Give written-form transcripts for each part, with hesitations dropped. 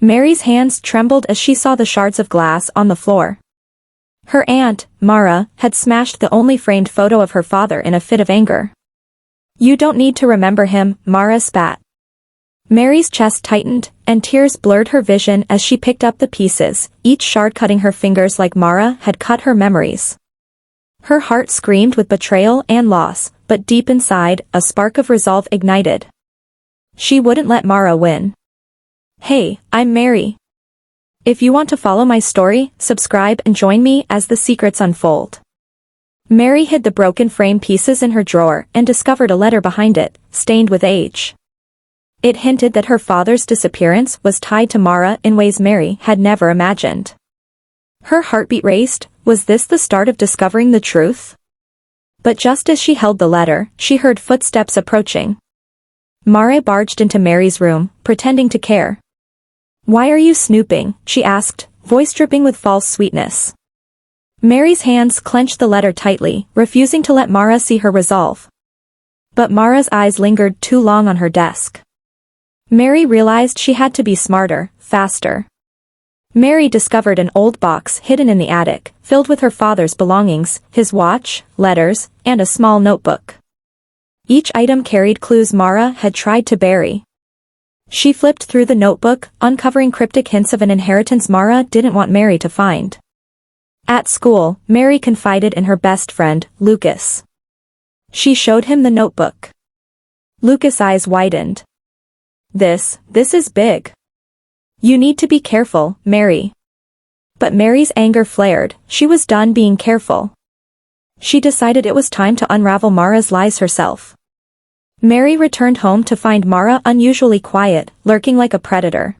Mary's hands trembled as she saw the shards of glass on the floor. Her aunt, Mara, had smashed the only framed photo of her father in a fit of anger. "You don't need to remember him," Mara spat. Mary's chest tightened, and tears blurred her vision as she picked up the pieces, each shard cutting her fingers like Mara had cut her memories. Her heart screamed with betrayal and loss, but deep inside, a spark of resolve ignited. She wouldn't let Mara win. "Hey, I'm Mary. If you want to follow my story, subscribe and join me as the secrets unfold." Mary hid the broken frame pieces in her drawer and discovered a letter behind it, stained with age. It hinted that her father's disappearance was tied to Mara in ways Mary had never imagined. Her heartbeat raced. Was this the start of discovering the truth? But just as she held the letter, she heard footsteps approaching. Mara barged into Mary's room, pretending to care. "Why are you snooping?" she asked, voice dripping with false sweetness. Mary's hands clenched the letter tightly, refusing to let Mara see her resolve. But Mara's eyes lingered too long on her desk. Mary realized she had to be smarter, faster. Mary discovered an old box hidden in the attic, filled with her father's belongings, his watch, letters, and a small notebook. Each item carried clues Mara had tried to bury. She flipped through the notebook, uncovering cryptic hints of an inheritance Mara didn't want Mary to find. At school, Mary confided in her best friend, Lucas. She showed him the notebook. Lucas' eyes widened. This is big. You need to be careful, Mary." But Mary's anger flared. She was done being careful. She decided it was time to unravel Mara's lies herself. Mary returned home to find Mara unusually quiet, lurking like a predator.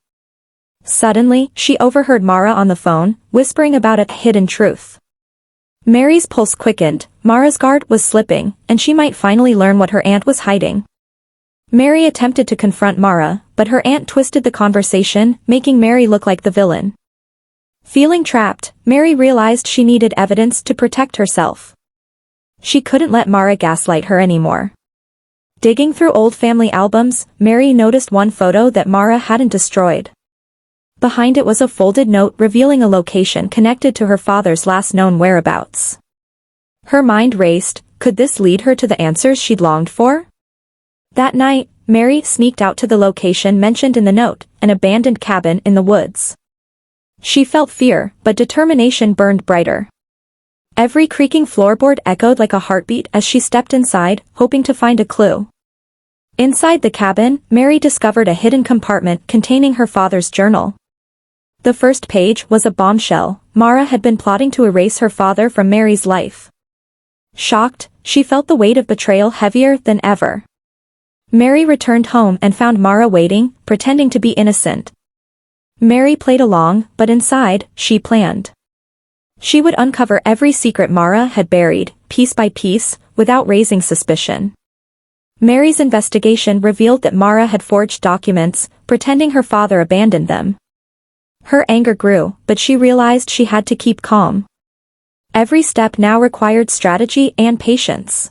Suddenly, she overheard Mara on the phone, whispering about a hidden truth. Mary's pulse quickened. Mara's guard was slipping, and she might finally learn what her aunt was hiding. Mary attempted to confront Mara, but her aunt twisted the conversation, making Mary look like the villain. Feeling trapped, Mary realized she needed evidence to protect herself. She couldn't let Mara gaslight her anymore. Digging through old family albums, Mary noticed one photo that Mara hadn't destroyed. Behind it was a folded note revealing a location connected to her father's last known whereabouts. Her mind raced. Could this lead her to the answers she'd longed for? That night, Mary sneaked out to the location mentioned in the note, an abandoned cabin in the woods. She felt fear, but determination burned brighter. Every creaking floorboard echoed like a heartbeat as she stepped inside, hoping to find a clue. Inside the cabin, Mary discovered a hidden compartment containing her father's journal. The first page was a bombshell. Mara had been plotting to erase her father from Mary's life. Shocked, she felt the weight of betrayal heavier than ever. Mary returned home and found Mara waiting, pretending to be innocent. Mary played along, but inside, she planned. She would uncover every secret Mara had buried, piece by piece, without raising suspicion. Mary's investigation revealed that Mara had forged documents, pretending her father abandoned them. Her anger grew, but she realized she had to keep calm. Every step now required strategy and patience.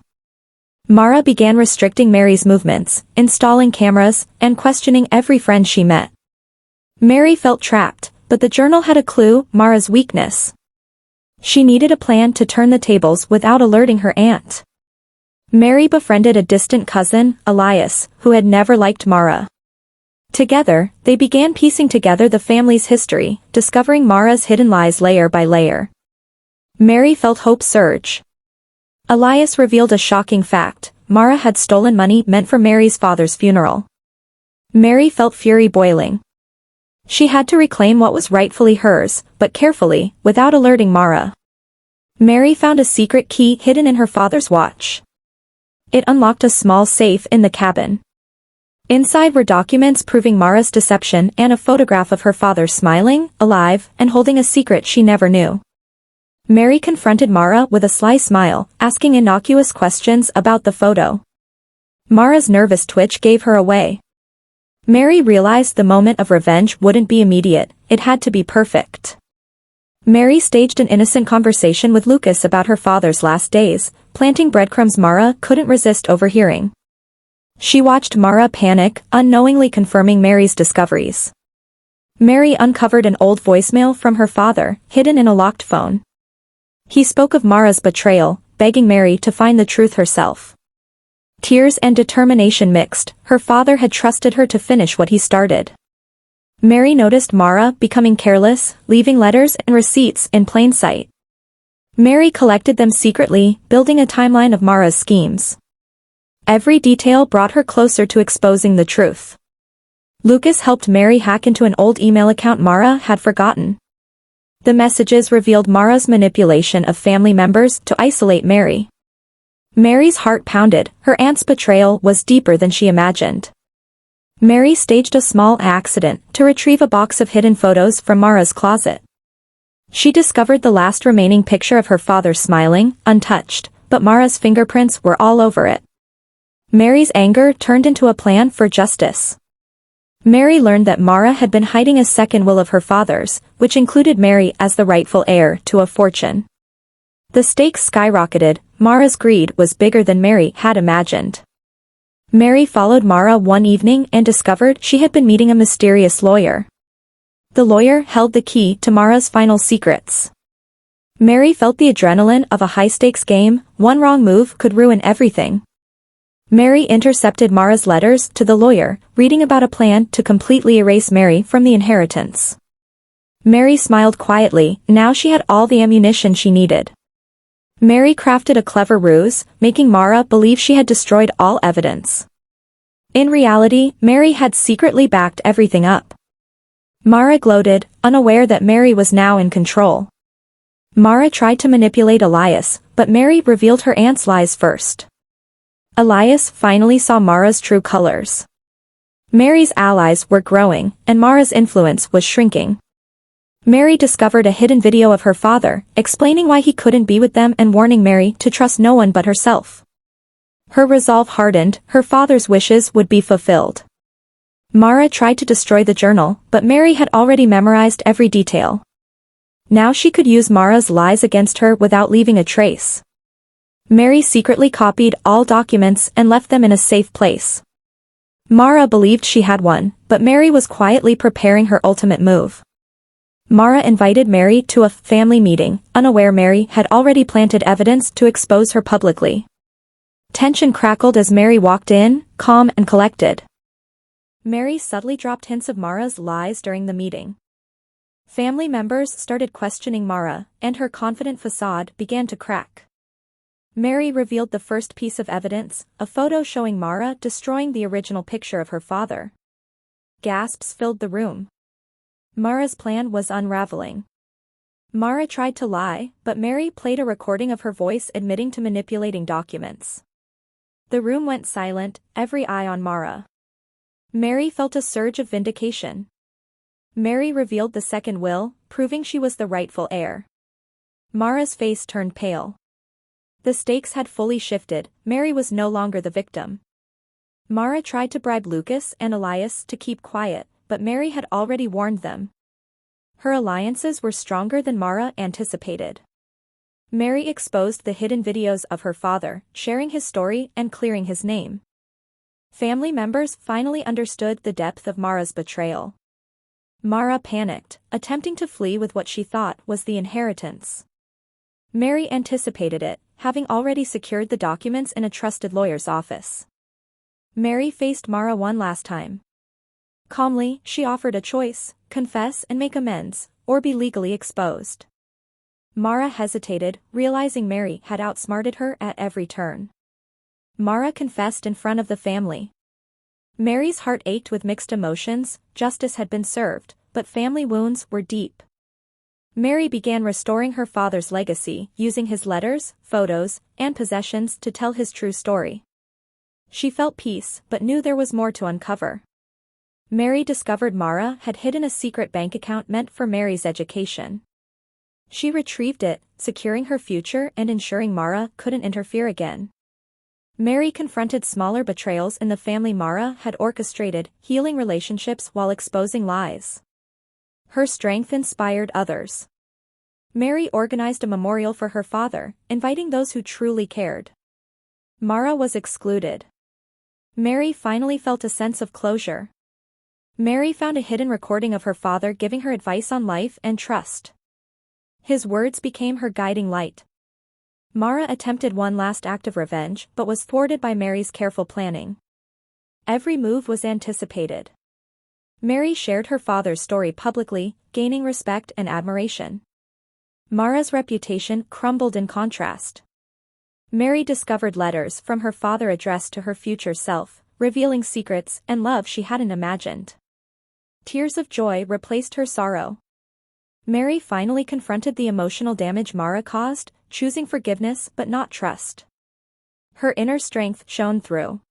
Mara began restricting Mary's movements, installing cameras, and questioning every friend she met. Mary felt trapped, but the journal had a clue: Mara's weakness. She needed a plan to turn the tables without alerting her aunt. Mary befriended a distant cousin, Elias, who had never liked Mara. Together, they began piecing together the family's history, discovering Mara's hidden lies layer by layer. Mary felt hope surge. Elias revealed a shocking fact: Mara had stolen money meant for Mary's father's funeral. Mary felt fury boiling. She had to reclaim what was rightfully hers, but carefully, without alerting Mara. Mary found a secret key hidden in her father's watch. It unlocked a small safe in the cabin. Inside were documents proving Mara's deception and a photograph of her father smiling, alive, and holding a secret she never knew. Mary confronted Mara with a sly smile, asking innocuous questions about the photo. Mara's nervous twitch gave her away. Mary realized the moment of revenge wouldn't be immediate, it had to be perfect. Mary staged an innocent conversation with Lucas about her father's last days, planting breadcrumbs Mara couldn't resist overhearing. She watched Mara panic, unknowingly confirming Mary's discoveries. Mary uncovered an old voicemail from her father, hidden in a locked phone. He spoke of Mara's betrayal, begging Mary to find the truth herself. Tears and determination mixed, her father had trusted her to finish what he started. Mary noticed Mara becoming careless, leaving letters and receipts in plain sight. Mary collected them secretly, building a timeline of Mara's schemes. Every detail brought her closer to exposing the truth. Lucas helped Mary hack into an old email account Mara had forgotten. The messages revealed Mara's manipulation of family members to isolate Mary. Mary's heart pounded, her aunt's betrayal was deeper than she imagined. Mary staged a small accident to retrieve a box of hidden photos from Mara's closet. She discovered the last remaining picture of her father smiling, untouched, but Mara's fingerprints were all over it. Mary's anger turned into a plan for justice. Mary learned that Mara had been hiding a second will of her father's, which included Mary as the rightful heir to a fortune. The stakes skyrocketed, Mara's greed was bigger than Mary had imagined. Mary followed Mara one evening and discovered she had been meeting a mysterious lawyer. The lawyer held the key to Mara's final secrets. Mary felt the adrenaline of a high-stakes game, one wrong move could ruin everything. Mary intercepted Mara's letters to the lawyer, reading about a plan to completely erase Mary from the inheritance. Mary smiled quietly, now she had all the ammunition she needed. Mary crafted a clever ruse, making Mara believe she had destroyed all evidence. In reality, Mary had secretly backed everything up. Mara gloated, unaware that Mary was now in control. Mara tried to manipulate Elias, but Mary revealed her aunt's lies first. Elias finally saw Mara's true colors. Mary's allies were growing, and Mara's influence was shrinking. Mary discovered a hidden video of her father, explaining why he couldn't be with them and warning Mary to trust no one but herself. Her resolve hardened, her father's wishes would be fulfilled. Mara tried to destroy the journal, but Mary had already memorized every detail. Now she could use Mara's lies against her without leaving a trace. Mary secretly copied all documents and left them in a safe place. Mara believed she had won, but Mary was quietly preparing her ultimate move. Mara invited Mary to a family meeting, unaware Mary had already planted evidence to expose her publicly. Tension crackled as Mary walked in, calm and collected. Mary subtly dropped hints of Mara's lies during the meeting. Family members started questioning Mara, and her confident facade began to crack. Mary revealed the first piece of evidence, a photo showing Mara destroying the original picture of her father. Gasps filled the room. Mara's plan was unraveling. Mara tried to lie, but Mary played a recording of her voice admitting to manipulating documents. The room went silent, every eye on Mara. Mary felt a surge of vindication. Mary revealed the second will, proving she was the rightful heir. Mara's face turned pale. The stakes had fully shifted, Mary was no longer the victim. Mara tried to bribe Lucas and Elias to keep quiet, but Mary had already warned them. Her alliances were stronger than Mara anticipated. Mary exposed the hidden videos of her father, sharing his story and clearing his name. Family members finally understood the depth of Mara's betrayal. Mara panicked, attempting to flee with what she thought was the inheritance. Mary anticipated it, having already secured the documents in a trusted lawyer's office. Mary faced Mara one last time. Calmly, she offered a choice, confess and make amends, or be legally exposed. Mara hesitated, realizing Mary had outsmarted her at every turn. Mara confessed in front of the family. Mary's heart ached with mixed emotions, justice had been served, but family wounds were deep. Mary began restoring her father's legacy, using his letters, photos, and possessions to tell his true story. She felt peace, but knew there was more to uncover. Mary discovered Mara had hidden a secret bank account meant for Mary's education. She retrieved it, securing her future and ensuring Mara couldn't interfere again. Mary confronted smaller betrayals in the family Mara had orchestrated, healing relationships while exposing lies. Her strength inspired others. Mary organized a memorial for her father, inviting those who truly cared. Mara was excluded. Mary finally felt a sense of closure. Mary found a hidden recording of her father giving her advice on life and trust. His words became her guiding light. Mara attempted one last act of revenge but was thwarted by Mary's careful planning. Every move was anticipated. Mary shared her father's story publicly, gaining respect and admiration. Mara's reputation crumbled in contrast. Mary discovered letters from her father addressed to her future self, revealing secrets and love she hadn't imagined. Tears of joy replaced her sorrow. Mary finally confronted the emotional damage Mara caused, choosing forgiveness but not trust. Her inner strength shone through.